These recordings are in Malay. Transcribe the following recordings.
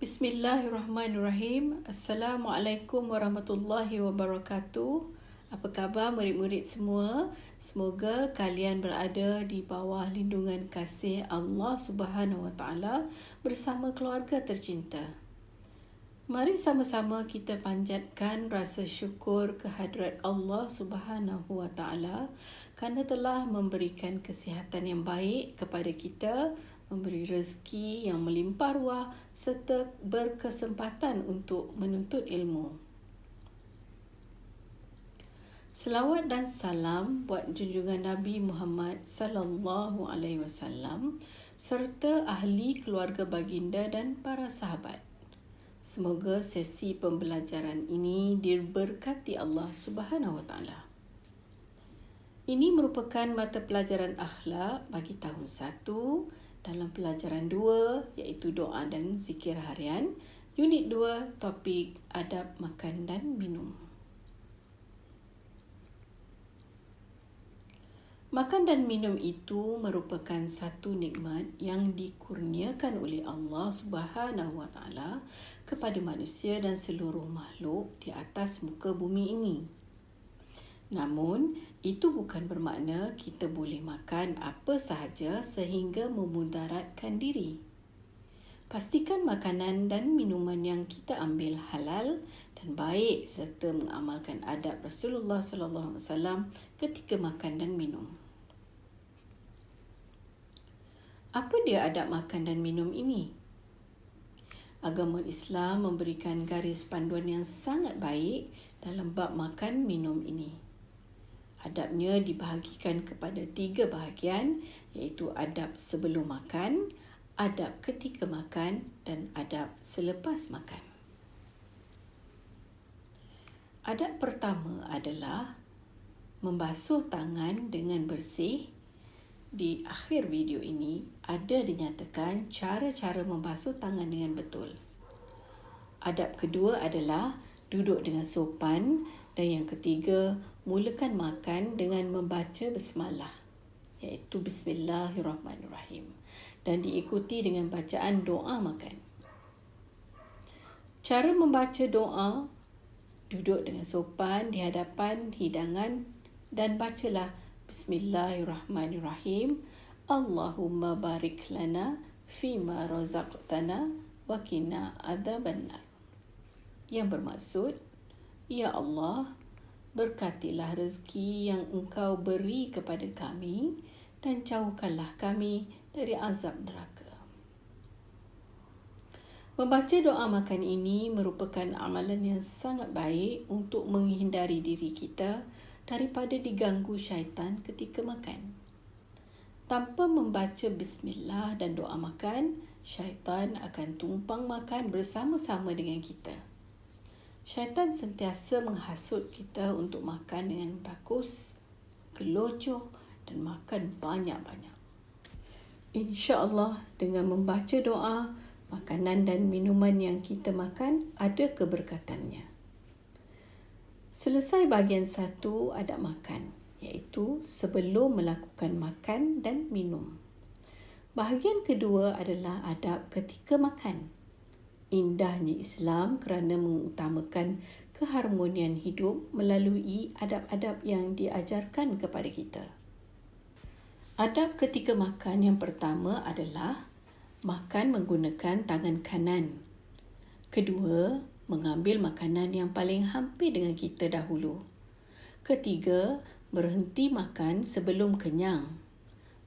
Bismillahirrahmanirrahim. Assalamualaikum warahmatullahi wabarakatuh. Apa khabar murid-murid semua? Semoga kalian berada di bawah lindungan kasih Allah Subhanahu Wa Taala bersama keluarga tercinta. Mari sama-sama kita panjatkan rasa syukur kehadrat Allah Subhanahu Wa Taala kerana telah memberikan kesihatan yang baik kepada kita, memberi rezeki yang melimpah ruah serta berkesempatan untuk menuntut ilmu. Selawat dan salam buat junjungan Nabi Muhammad sallallahu alaihi wasallam serta ahli keluarga baginda dan para sahabat. Semoga sesi pembelajaran ini diberkati Allah Subhanahu wa taala. Ini merupakan mata pelajaran akhlak bagi tahun 1 dalam pelajaran 2 iaitu doa dan zikir harian, unit 2 topik adab makan dan minum. Makan dan minum itu merupakan satu nikmat yang dikurniakan oleh Allah Subhanahu Wa Taala kepada manusia dan seluruh makhluk di atas muka bumi ini. Namun, itu bukan bermakna kita boleh makan apa sahaja sehingga memudaratkan diri. Pastikan makanan dan minuman yang kita ambil halal dan baik serta mengamalkan adab Rasulullah sallallahu alaihi wasallam ketika makan dan minum. Apa dia adab makan dan minum ini? Agama Islam memberikan garis panduan yang sangat baik dalam bab makan minum ini. Adabnya dibahagikan kepada 3 bahagian iaitu adab sebelum makan, adab ketika makan dan adab selepas makan. Adab pertama adalah membasuh tangan dengan bersih. Di akhir video ini ada dinyatakan cara-cara membasuh tangan dengan betul. Adab kedua adalah duduk dengan sopan dan yang ketiga, mulakan makan dengan membaca basmalah iaitu Bismillahirrahmanirrahim dan diikuti dengan bacaan doa makan. Cara membaca doa, duduk dengan sopan di hadapan hidangan dan bacalah Bismillahirrahmanirrahim. Allahumma barik lana fima razaqtana wa qina adzabannar. Yang bermaksud, Ya Allah, berkatilah rezeki yang Engkau beri kepada kami dan jauhkanlah kami dari azab neraka. Membaca doa makan ini merupakan amalan yang sangat baik untuk menghindari diri kita daripada diganggu syaitan ketika makan. Tanpa membaca bismillah dan doa makan, syaitan akan tumpang makan bersama-sama dengan kita. Syaitan sentiasa menghasut kita untuk makan dengan rakus, gelojoh dan makan banyak-banyak. InsyaAllah dengan membaca doa, makanan dan minuman yang kita makan ada keberkatannya. Selesai bahagian 1 adab makan, iaitu sebelum melakukan makan dan minum. Bahagian kedua adalah adab ketika makan. Indahnya Islam kerana mengutamakan keharmonian hidup melalui adab-adab yang diajarkan kepada kita. Adab ketika makan yang pertama adalah makan menggunakan tangan kanan. Kedua, mengambil makanan yang paling hampir dengan kita dahulu. Ketiga, berhenti makan sebelum kenyang.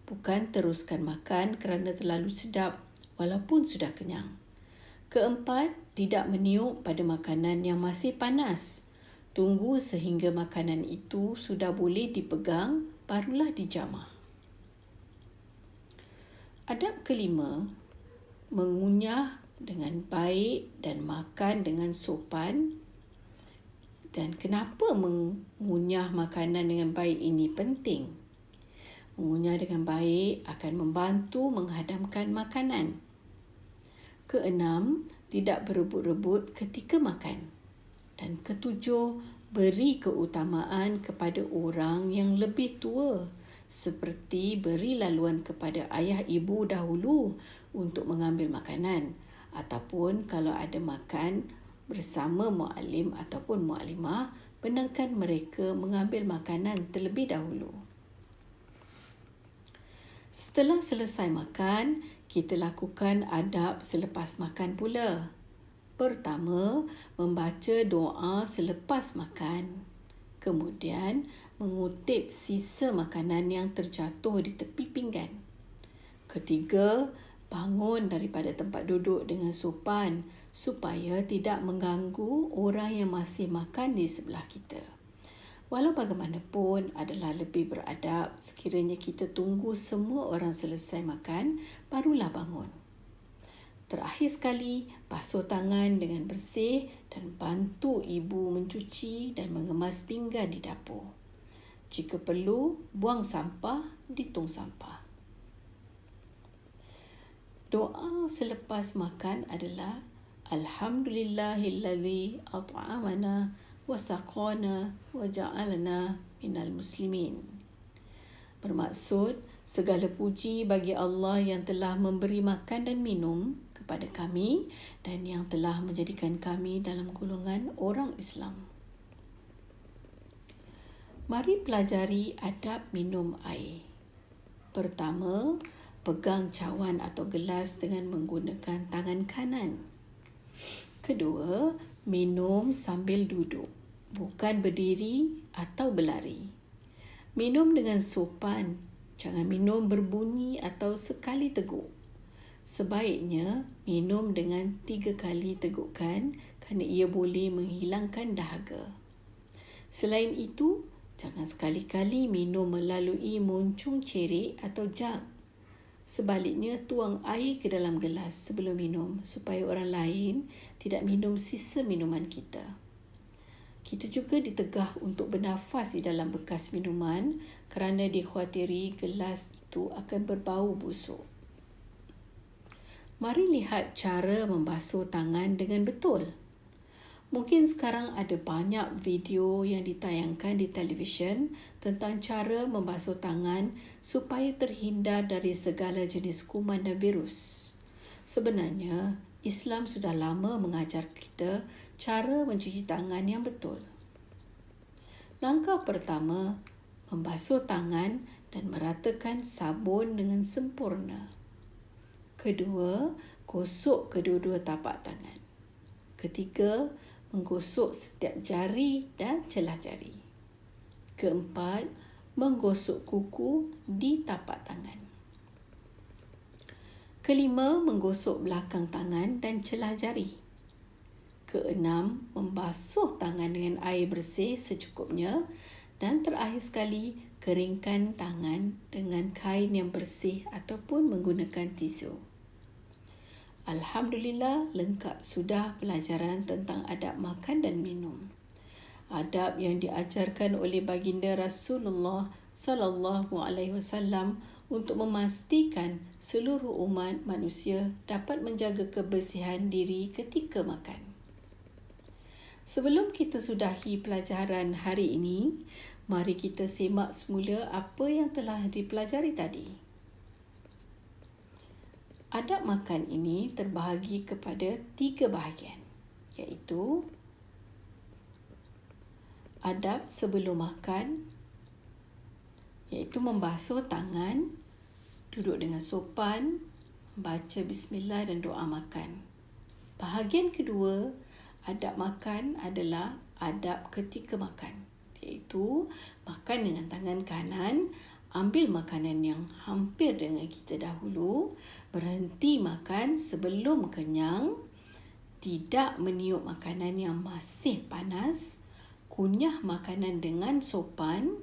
Bukan teruskan makan kerana terlalu sedap walaupun sudah kenyang. Keempat, tidak meniup pada makanan yang masih panas. Tunggu sehingga makanan itu sudah boleh dipegang, barulah dijamah. Adab kelima, mengunyah dengan baik dan makan dengan sopan. Dan kenapa mengunyah makanan dengan baik ini penting? Mengunyah dengan baik akan membantu menghadamkan makanan. Keenam, tidak berebut-rebut ketika makan. Dan ketujuh, beri keutamaan kepada orang yang lebih tua, seperti beri laluan kepada ayah ibu dahulu untuk mengambil makanan Ataupun kalau ada makan bersama muallim ataupun muallimah, benarkan mereka mengambil makanan terlebih dahulu. Setelah selesai makan, kita lakukan adab selepas makan pula. Pertama, membaca doa selepas makan. Kemudian, mengutip sisa makanan yang terjatuh di tepi pinggan. Ketiga, bangun daripada tempat duduk dengan sopan supaya tidak mengganggu orang yang masih makan di sebelah kita. Walau bagaimanapun adalah lebih beradab sekiranya kita tunggu semua orang selesai makan barulah bangun. Terakhir sekali, basuh tangan dengan bersih dan bantu ibu mencuci dan mengemas pinggan di dapur. Jika perlu, buang sampah di tong sampah. Doa selepas makan adalah Alhamdulillahillazi at'amana wa saqana wa ja'alana minal muslimin. Bermaksud, segala puji bagi Allah yang telah memberi makan dan minum kepada kami dan yang telah menjadikan kami dalam golongan orang Islam. Mari pelajari adab minum air. Pertama, pegang cawan atau gelas dengan menggunakan tangan kanan. Kedua, minum sambil duduk, bukan berdiri atau berlari. Minum dengan sopan, jangan minum berbunyi atau sekali teguk. Sebaiknya minum dengan 3 kali tegukan kerana ia boleh menghilangkan dahaga. Selain itu, jangan sekali-kali minum melalui moncong cerik atau jug. Sebaliknya, tuang air ke dalam gelas sebelum minum supaya orang lain tidak minum sisa minuman kita. Kita juga ditegah untuk bernafas di dalam bekas minuman kerana dikhawatiri gelas itu akan berbau busuk. Mari lihat cara membasuh tangan dengan betul. Mungkin sekarang ada banyak video yang ditayangkan di televisyen tentang cara membasuh tangan supaya terhindar dari segala jenis kuman dan virus. Sebenarnya, Islam sudah lama mengajar kita cara mencuci tangan yang betul. Langkah pertama, membasuh tangan dan meratakan sabun dengan sempurna. Kedua, gosok kedua-dua tapak tangan. Ketiga, menggosok setiap jari dan celah jari. Keempat, menggosok kuku di tapak tangan. Kelima, menggosok belakang tangan dan celah jari. Keenam, membasuh tangan dengan air bersih secukupnya. Dan terakhir sekali, keringkan tangan dengan kain yang bersih ataupun menggunakan tisu. Alhamdulillah, lengkap sudah pelajaran tentang adab makan dan minum. Adab yang diajarkan oleh baginda Rasulullah sallallahu alaihi wasallam untuk memastikan seluruh umat manusia dapat menjaga kebersihan diri ketika makan. Sebelum kita sudahi pelajaran hari ini, mari kita semak semula apa yang telah dipelajari tadi. Adab makan ini terbahagi kepada 3 bahagian, iaitu adab sebelum makan, iaitu membasuh tangan, duduk dengan sopan, membaca bismillah dan doa makan. Bahagian kedua, adab makan adalah adab ketika makan, iaitu makan dengan tangan kanan, ambil makanan yang hampir dengan kita dahulu, berhenti makan sebelum kenyang, tidak meniup makanan yang masih panas, kunyah makanan dengan sopan,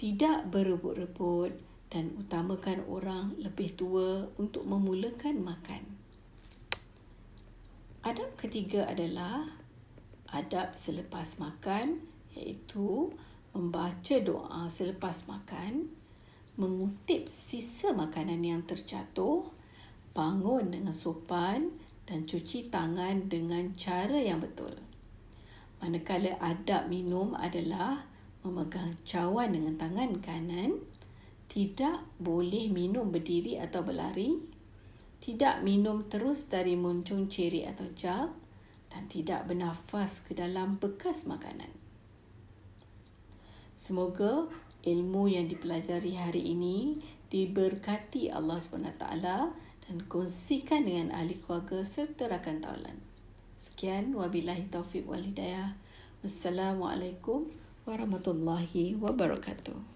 tidak berebut-rebut dan utamakan orang lebih tua untuk memulakan makan. Adab ketiga adalah adab selepas makan, iaitu membaca doa selepas makan, mengutip sisa makanan yang terjatuh, bangun dengan sopan dan cuci tangan dengan cara yang betul. Manakala adab minum adalah memegang cawan dengan tangan kanan, tidak boleh minum berdiri atau berlari, tidak minum terus dari moncong ceri atau jug, dan tidak bernafas ke dalam bekas makanan. Semoga ilmu yang dipelajari hari ini diberkati Allah SWT dan kongsikan dengan ahli keluarga serta rakan taulan. Sekian, wabillahi taufiq wal hidayah. Wassalamualaikum warahmatullahi wabarakatuh.